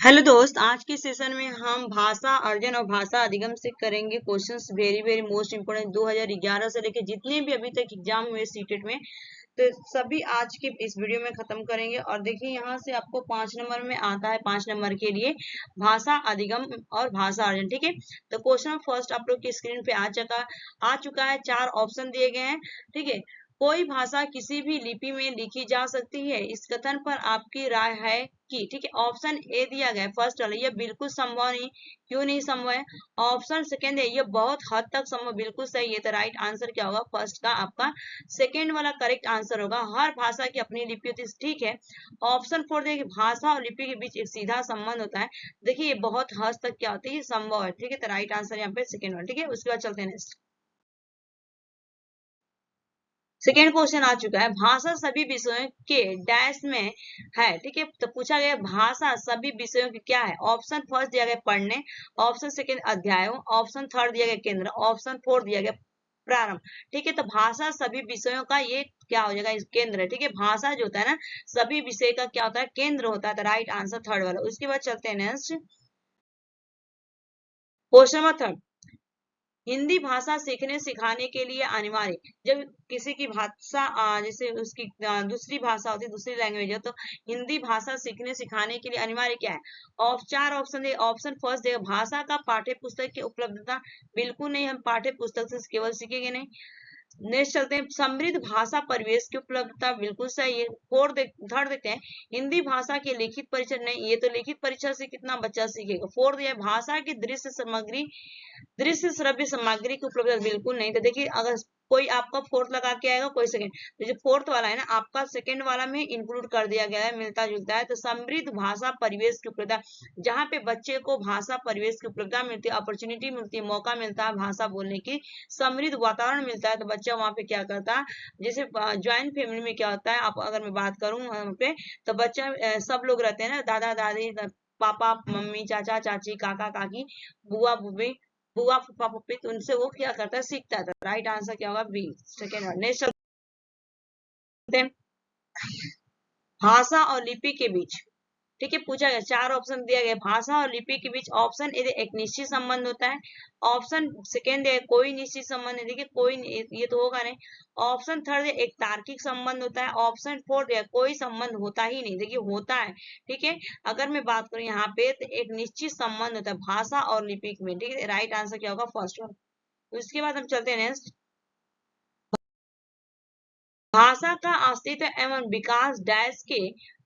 Hello दोस्त, आज के सेशन में हम भाषा अर्जन और भाषा अधिगम से करेंगे questions. Very very most important 2011 से लेके जितने भी अभी तक एग्जाम हुए सीटेट में, तो सभी आज के इस वीडियो में खत्म करेंगे। और देखिए यहाँ से आपको 5 नंबर में आता है, 5 नंबर के लिए भाषा अधिगम और भाषा अर्जन। ठीक है, तो क्वेश्चन फर्स्ट आप लोग की स्क्रीन पे आ चुका है। 4 ऑप्शन दिए गए हैं। ठीक है, कोई भाषा किसी भी लिपि में लिखी जा सकती है, इस कथन पर आपकी राय है कि। ठीक है, ऑप्शन ए दिया गया है फर्स्ट वाला, ये बिल्कुल संभव नहीं। क्यों नहीं संभव है? ऑप्शन सेकेंड है, ये बहुत हद तक संभव, बिल्कुल सही है। तो राइट आंसर क्या होगा? फर्स्ट का आपका सेकेंड वाला करेक्ट आंसर होगा। हर भाषा की अपनी लिपि होती है। ठीक है, ऑप्शन फोर देखिए, भाषा और लिपि के बीच एक सीधा संबंध होता है। देखिए ये बहुत हद तक क्या होती है, संभव है। ठीक है, तो राइट आंसर यहाँ पे सेकेंड वाला। ठीक है, उसके बाद चलते हैं नेक्स्ट। सेकेंड क्वेश्चन आ चुका है, भाषा सभी विषयों के डैश में है। ठीक है, तो पूछा गया भाषा सभी विषयों की क्या है। ऑप्शन फर्स्ट दिया गया पढ़ने, ऑप्शन सेकेंड अध्यायों, ऑप्शन थर्ड दिया गया केंद्र, ऑप्शन फोर्थ दिया गया प्रारंभ। ठीक है, तो भाषा सभी विषयों का ये क्या हो जाएगा? इस केंद्र है। ठीक है, भाषा जो होता है ना, सभी विषय का क्या होता है? केंद्र होता है। तो राइट आंसर थर्ड वाला। उसके बाद चलते हैं next question number third, Hindi भाषा सीखने सिखाने के लिए अनिवार्य। जब किसी की भाषा जैसे उसकी दूसरी भाषा होती है, दूसरी लैंग्वेज है, तो हिंदी भाषा सीखने सिखाने के लिए अनिवार्य क्या है? चार ऑप्शन दे। ऑप्शन फर्स्ट देगा भाषा का पाठ्य पुस्तक की उपलब्धता। बिल्कुल नहीं, हम पाठ्य पुस्तक से केवल सीखेंगे नहीं। नेक्स्ट चलते हैं, समृद्ध भाषा परिवेश की उपलब्धता। बिल्कुल सही है। थर्ड देखते हैं, हिंदी भाषा की लिखित परीक्षा। नहीं, ये तो लिखित परीक्षा से कितना बच्चा सीखेगा। फोर्थ है, भाषा की दृश्य श्रव्य सामग्री की उपलब्धता। बिल्कुल नहीं। तो देखिए, अगर कोई आपका फोर्थ लगा के आएगा, कोई सेकंड, तो जो फोर्थ वाला है ना, आपका सेकंड वाला में इंक्लूड कर दिया गया है, मिलता जुलता है। तो समृद्ध भाषा परिवेश की उपलब्धता, जहाँ पे बच्चे को भाषा परिवेश की उपलब्धता मिलती है, अपॉर्चुनिटी मिलती है, मौका मिलता है भाषा बोलने की, समृद्ध वातावरण मिलता है, तो बच्चा वहां पे क्या करता है? जैसे ज्वाइंट फैमिली में क्या होता है, आप अगर मैं बात करूं वहां पे, तो बच्चा सब लोग रहते हैं ना, दादा दादी, पापा मम्मी, चाचा चाची, काका काकी, बुआ बुबी, बुआ फूफा फूफी, तो उनसे वो क्या करता है? सीखता है। राइट आंसर क्या होगा? B, second. नेक्स्ट चलते हैं, भाषा और लिपि के बीच। ठीक है, पूछा गया, 4 ऑप्शन दिया गया, भाषा और लिपि के बीच। ऑप्शन ए एक निश्चित संबंध होता है, ऑप्शन सेकेंड है कोई निश्चित संबंध है। देखिए कोई, ये तो होगा नहीं। ऑप्शन थर्ड है एक तार्किक संबंध होता है, ऑप्शन फोर्थ है कोई संबंध होता ही नहीं। देखिए होता है। ठीक है, अगर मैं बात करूं यहाँ पे, तो एक निश्चित संबंध होता है भाषा और लिपि में। ठीक है, राइट आंसर क्या होगा? First one. उसके बाद हम चलते हैं नेक्स्ट, भाषा का अस्तित्व एवं विकास डैश के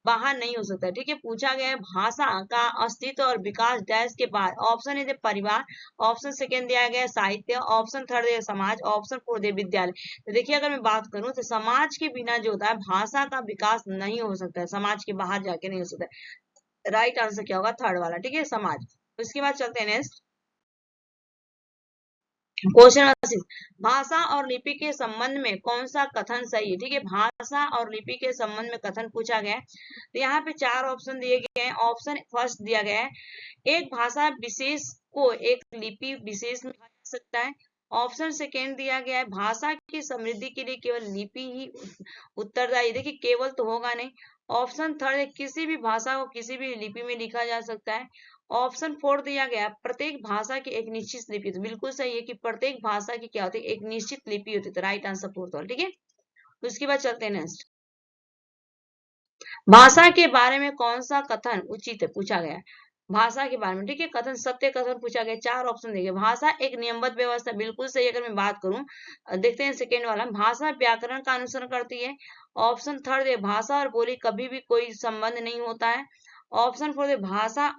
बाहर नहीं हो सकता। ठीक है, पूछा गया है भाषा का अस्तित्व और विकास डैश के बाहर। ऑप्शन ए परिवार, ऑप्शन सेकेंड दिया गया साहित्य, ऑप्शन थर्ड है समाज, ऑप्शन फोर्थ है विद्यालय। तो देखिए, अगर मैं बात करूं तो समाज के बिना जो होता है भाषा का विकास नहीं हो सकता है, समाज के बाहर जाके नहीं हो सकता है। राइट आंसर क्या होगा? थर्ड वाला। ठीक है, समाज। उसके बाद चलते हैं नेक्स्ट क्वेश्चन नंबर 6, भाषा और लिपि के संबंध में कौन सा कथन सही है? ठीक है, भाषा और लिपि के संबंध में कथन पूछा गया है। तो यहाँ पे 4 ऑप्शन दिए गए हैं। ऑप्शन फर्स्ट दिया गया है, एक भाषा विशेष को एक लिपि विशेष में कहा जा सकता है। ऑप्शन सेकेंड दिया गया है, भाषा की समृद्धि के लिए केवल लिपि ही उत्तरदायी। देखिए केवल तो होगा नहीं। ऑप्शन थर्ड है, किसी भी भाषा को किसी भी लिपि में लिखा जा सकता है। ऑप्शन फोर दिया गया, प्रत्येक भाषा की एक निश्चित लिपि। तो बिल्कुल सही है कि प्रत्येक भाषा की क्या होती है? एक निश्चित लिपि होती है। तो राइट आंसर फोर्थ वाला। ठीक है, उसके बाद चलते हैं नेक्स्ट, भाषा के बारे में कौन सा कथन उचित है? पूछा गया है भाषा के बारे में। ठीक है, कथन सत्य कथन पूछा गया। 4 ऑप्शन देंगे, भाषा एक नियमबद्ध व्यवस्था। बिल्कुल सही। अगर मैं बात करूं, देखते हैं सेकेंड वाला, भाषा व्याकरण का अनुसरण करती है। ऑप्शन थर्ड है, भाषा और बोली कभी भी कोई संबंध नहीं होता है। ऑप्शन फोर्थ है, भाषा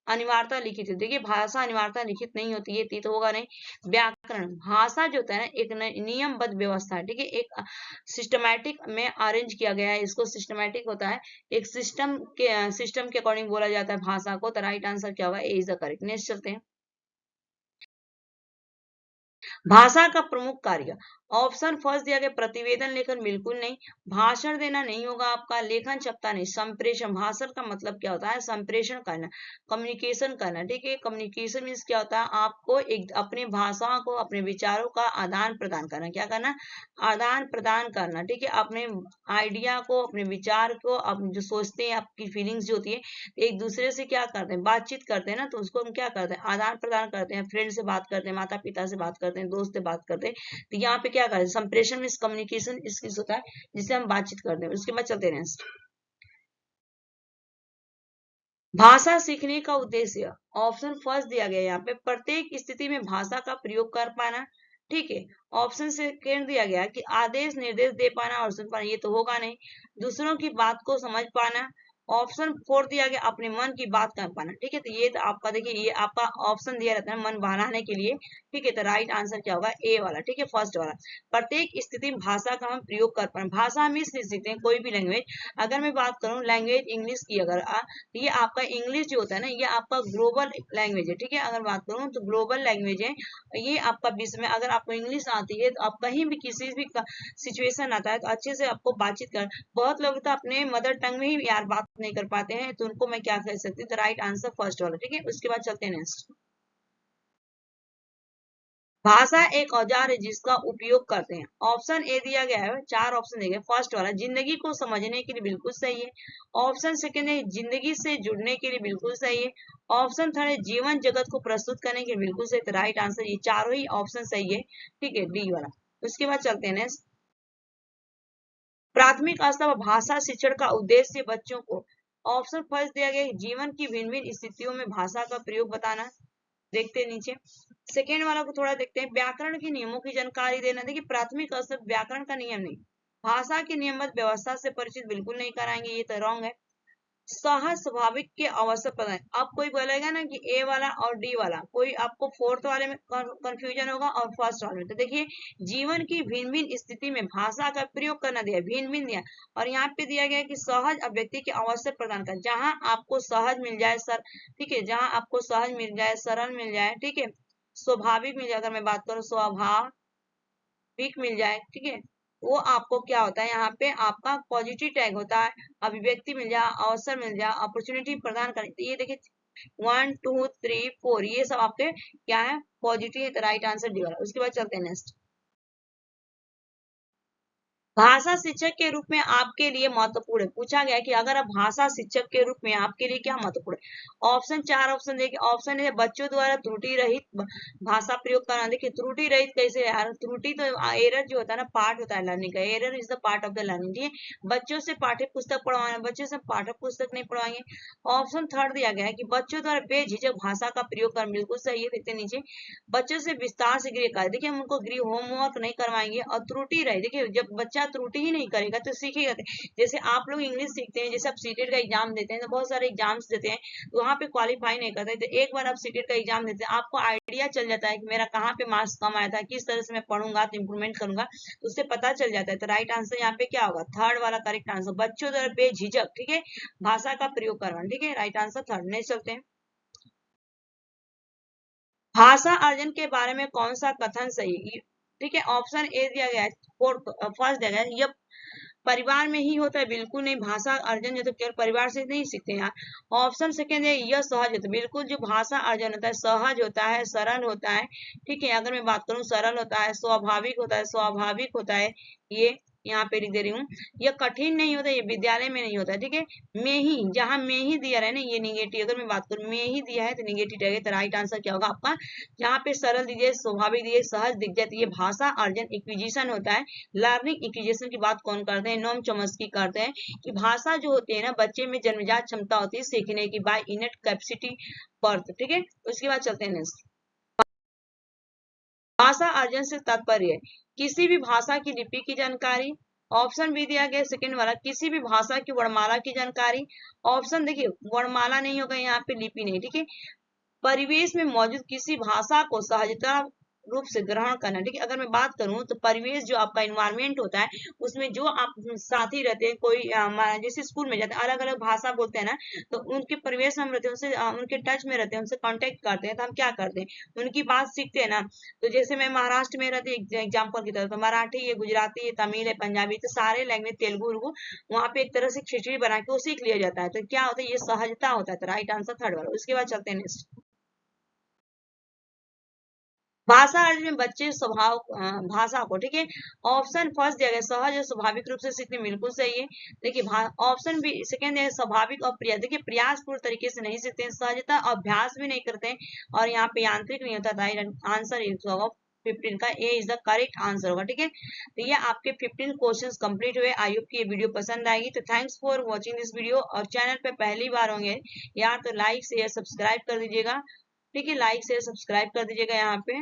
अनिवार्यता लिखित है। देखिए भाषा अनिवार्यता लिखित नहीं होती है, तो होगा नहीं। व्याकरण, भाषा जो होता है ना, एक नियमबद्ध व्यवस्था है। ठीक है, एक सिस्टमैटिक में अरेंज किया गया है, इसको सिस्टमैटिक होता है, एक सिस्टम के अकॉर्डिंग बोला जाता है भाषा को। तो राइट आंसर क्या होगा? ए इज द करेक्ट। नेक्स्ट चलते हैं, भाषा का प्रमुख कार्य। ऑप्शन फर्स्ट दिया गया प्रतिवेदन लेखन बिल्कुल नहीं, भाषण देना नहीं होगा आपका, लेखन क्षमता नहीं, संप्रेषण, भाषण का मतलब क्या होता है, संप्रेषण करना, कम्युनिकेशन करना, ठीक है। कम्युनिकेशन मीन्स क्या होता है, आपको एक अपनी भाषाओं को, अपने विचारों का आदान प्रदान करना, क्या करना, आदान प्रदान करना, ठीक है। अपने आइडिया को, अपने विचार को, आप जो सोचते हैं, आपकी फीलिंग्स जो होती है, एक दूसरे से क्या करते हैं, बातचीत करते हैं ना, तो उसको हम क्या करते हैं, आदान प्रदान करते हैं, फ्रेंड से बात करते हैं, माता पिता से बात करते हैं, दोस्त से बात करते हैं। तो यहाँ पे क्या करें, संप्रेषण में कम्युनिकेशन स्किल्स होता है जिससे हम बातचीत करते हैं। उसके बाद चलते हैं नेक्स्ट, भाषा सीखने का उद्देश्य, ऑप्शन फर्स्ट दिया गया यहाँ पे प्रत्येक स्थिति में भाषा का प्रयोग कर पाना, ठीक है। ऑप्शन सेकेंड दिया गया कि आदेश निर्देश दे पाना और सुन पाना, ये तो होगा नहीं, दूसरों की बात को समझ पाना। ऑप्शन फोर दिया गया अपने मन की बात कर पाना, ठीक है। तो ये तो आपका देखिए, ये आपका ऑप्शन दिया रहता है मन बहलाने के लिए, ठीक है। तो राइट आंसर क्या होगा, ए वाला, ठीक है, फर्स्ट वाला। प्रत्येक स्थिति में भाषा का हम प्रयोग कर पाना, भाषा हम इसलिए सीखते हैं कोई भी लैंग्वेज, अगर मैं बात करूँ लैंग्वेज इंग्लिश की, अगर ये आपका इंग्लिश जो होता है ना, ये आपका ग्लोबल लैंग्वेज है, ठीक है। अगर बात करूँ तो ग्लोबल लैंग्वेज है, ये आपका विश्व में अगर आपको इंग्लिश आती है तो आप कहीं भी किसी भी सिचुएशन आता है तो अच्छे से आपको बातचीत कर, बहुत लोग तो अपने मदर टंग में ही यार बात नहीं कर पाते हैं, तो उनको मैं क्या कह सकती हूँ, तो राइट आंसर फर्स्ट वाला, ठीक है। उसके बाद चलते हैं नेक्स्ट, भाषा एक औजार है जिसका उपयोग करते हैं, ऑप्शन ए दिया गया है, चार ऑप्शन दिए गए, फर्स्ट वाला जिंदगी को समझने के लिए बिल्कुल सही है, ऑप्शन सेकंड है जिंदगी से जुड़ने के लिए बिल्कुल सही है, ऑप्शन थर्ड है जीवन जगत को प्रस्तुत करने के लिए बिल्कुल सही। तो राइट आंसर ये चारों ही ऑप्शन सही है, ठीक है, डी वाला। उसके बाद चलते हैं नेक्स्ट, प्राथमिक स्तर पर भाषा शिक्षण का उद्देश्य बच्चों को, ऑप्शन फर्स्ट दिया गया जीवन की भिन्न भिन्न स्थितियों में भाषा का प्रयोग बताना, देखते हैं नीचे। सेकेंड वाला को थोड़ा देखते हैं, व्याकरण के नियमों की जानकारी देना। देखिए प्राथमिक स्तर व्याकरण का नियम नहीं, भाषा की नियमित व्यवस्था से परिचित बिल्कुल नहीं कराएंगे, ये तो रॉन्ग है। सहज स्वाभाविक के अवसर प्रदान, अब कोई बोलेगा ना कि ए वाला और डी वाला, कोई आपको फोर्थ वाले में कंफ्यूजन होगा और फर्स्ट वाले में। तो देखिए जीवन की भिन्न भिन्न स्थिति में भाषा का प्रयोग करना दिया, भिन्न भिन्न दिया, और यहाँ पे दिया गया कि सहज अभिव्यक्ति के अवसर प्रदान कर, जहां आपको सहज मिल जाए सर, ठीक है, जहां आपको सहज मिल जाए, सरल मिल जाए, ठीक है, स्वाभाविक मिल जाए, अगर मैं बात करूं स्वाभाविक मिल जाए, ठीक है, वो आपको क्या होता है, यहाँ पे आपका पॉजिटिव टैग होता है, अभिव्यक्ति मिल जाए, अवसर मिल जाए, अपॉर्चुनिटी प्रदान करें। तो ये देखिए 1 2 3 4 ये सब आपके क्या है, पॉजिटिव है, तो राइट आंसर डी वाला। उसके बाद चलते हैं नेक्स्ट, भाषा शिक्षक के रूप में आपके लिए महत्वपूर्ण है, पूछा गया कि अगर आप भाषा शिक्षक के रूप में आपके लिए क्या महत्वपूर्ण है। ऑप्शन चार ऑप्शन देखिए, ऑप्शन है बच्चों द्वारा त्रुटि रहित भाषा प्रयोग करना। देखिए त्रुटि रहित कैसे यार, त्रुटि तो एरर जो होता है ना, पार्ट होता है लर्निंग का, error is the part of the learning, ठीक है। बच्चों से पाठ्य पुस्तक पढ़वाना, बच्चों से पाठ्य पुस्तक नहीं पढ़वाएंगे। ऑप्शन थर्ड दिया गया है कि बच्चों द्वारा बेझिझक भाषा का प्रयोग करना, बिल्कुल सही है, देखते नीचे, बच्चों से विस्तार से गृह कार्य, देखिए हम उनको गृह होमवर्क नहीं करवाएंगे, और त्रुटि रहे, देखिए जब बच्चा त्रुटि ही नहीं करेगा तो सीखेगा। जैसे आप लोग इंग्लिश सीखते हैं, जैसे आप सीटेट का एग्जाम देते हैं, तो बहुत सारे एग्जाम्स देते हैं, तो वहां पे क्वालिफाई नहीं करते, तो एक बार आप सीटेट का एग्जाम देते हैं, आपको आइडिया चल जाता है कि मेरा कहाँ पे मार्क्स कम आया था, किस तरह से मैं पढ़ूंगा तो इंप्रूवमेंट करूंगा, तो उससे पता चल जाता है। तो राइट आंसर यहाँ पे क्या होगा, थर्ड वाला करेक्ट आंसर, बच्चों द्वारा बेझिझक, ठीक है, भाषा का प्रयोग करवाना, ठीक है, राइट आंसर थर्ड। नहीं चलते हैं, भाषा अर्जन के बारे में कौन सा कथन सही है, ठीक है। ऑप्शन ए दिया गया है, फर्स्ट दिया गया है, यह परिवार में ही होता है, बिल्कुल नहीं, भाषा अर्जन जो तो केवल परिवार से नहीं सीखते यार। ऑप्शन सेकेंड है यह सहज होता है, बिल्कुल जो भाषा अर्जन होता है सहज होता है, सरल होता है, ठीक है। अगर मैं बात करूं सरल होता है, स्वाभाविक होता है, स्वाभाविक होता है, ये यहाँ पे लिख दे रही हूँ, यह कठिन नहीं होता, ये विद्यालय में नहीं होता, ठीक है। में ही, जहां में ही दिया है ना, ये निगेटिव, अगर मैं बात करूं में ही दिया है तो निगेटिव रहेगा, तो राइट आंसर क्या होगा आपका, यहाँ पे सरल दीजिए, स्वाभाविक दीजिए, सहज दिख जाए, तो ये भाषा अर्जन एक्विजिशन होता है। लर्निंग एक्विजिशन की बात कौन करते हैं, नोम चॉम्स्की करते हैं, कि भाषा जो होती है ना, बच्चे में जन्मजात क्षमता होती है सीखने की, बाय इनेट कैपेसिटी बर्थ, ठीक है। उसके बाद चलते हैं नेक्स्ट, भाषा अर्जन से तात्पर्य किसी भी भाषा की लिपि की जानकारी, ऑप्शन बी दिया गया सेकंड वाला किसी भी भाषा की वर्णमाला की जानकारी, ऑप्शन देखिए वर्णमाला नहीं होगा यहाँ पे, लिपि नहीं, ठीक है, परिवेश में मौजूद किसी भाषा को सहजता रूप से ग्रहण करना। ठीक है, अगर मैं बात करूं तो परिवेश जो आपका इन्वायरमेंट होता है उसमें जो आप साथी रहते हैं, कोई जैसे स्कूल में जाते हैं अलग अलग भाषा बोलते हैं ना, तो उनके परिवेश में हम रहते हैं, उनसे उनके टच में रहते हैं, उनसे कांटेक्ट करते हैं, तो हम क्या करते हैं उनकी बात सीखते हैं ना। तो जैसे मैं महाराष्ट्र में रहती एग्जाम्पल की तरह, तो मराठी है, गुजराती है, तमिल है, पंजाबी, तो सारे लैंग्वेज, तेलुगु उर्दू, वहां पे एक तरह से खिचड़ी बना के वो सीख लिया जाता है। तो क्या होता है, ये सहजता होता है। तो राइट आंसर थर्ड वाला। उसके बाद चलते हैं नेक्स्ट। भाषा अर्थ में बच्चे स्वभाव भाषा को, ठीक है, ऑप्शन फर्स्ट जगह सहज और स्वाभाविक रूप से सीखने, बिल्कुल सही है। देखिए ऑप्शन भी सेकंड है स्वाभाविक और प्रयास। देखिए प्रयासपूर्ण तरीके से नहीं सीखते हैं, सहजता अभ्यास भी नहीं करते हैं, और यहाँ पे यांत्रिक नहीं होता। आंसर इज 15 का ए इज द करेक्ट आंसर होगा। ठीक है, तो ये आपके 15 क्वेश्चंस कंप्लीट हुए। आई होप की ये वीडियो पसंद आएगी। तो thanks for watching this video, और चैनल पे पहली बार होंगे यार तो लाइक शेयर सब्सक्राइब कर दीजिएगा। ठीक है, लाइक शेयर सब्सक्राइब कर दीजिएगा यहाँ पे।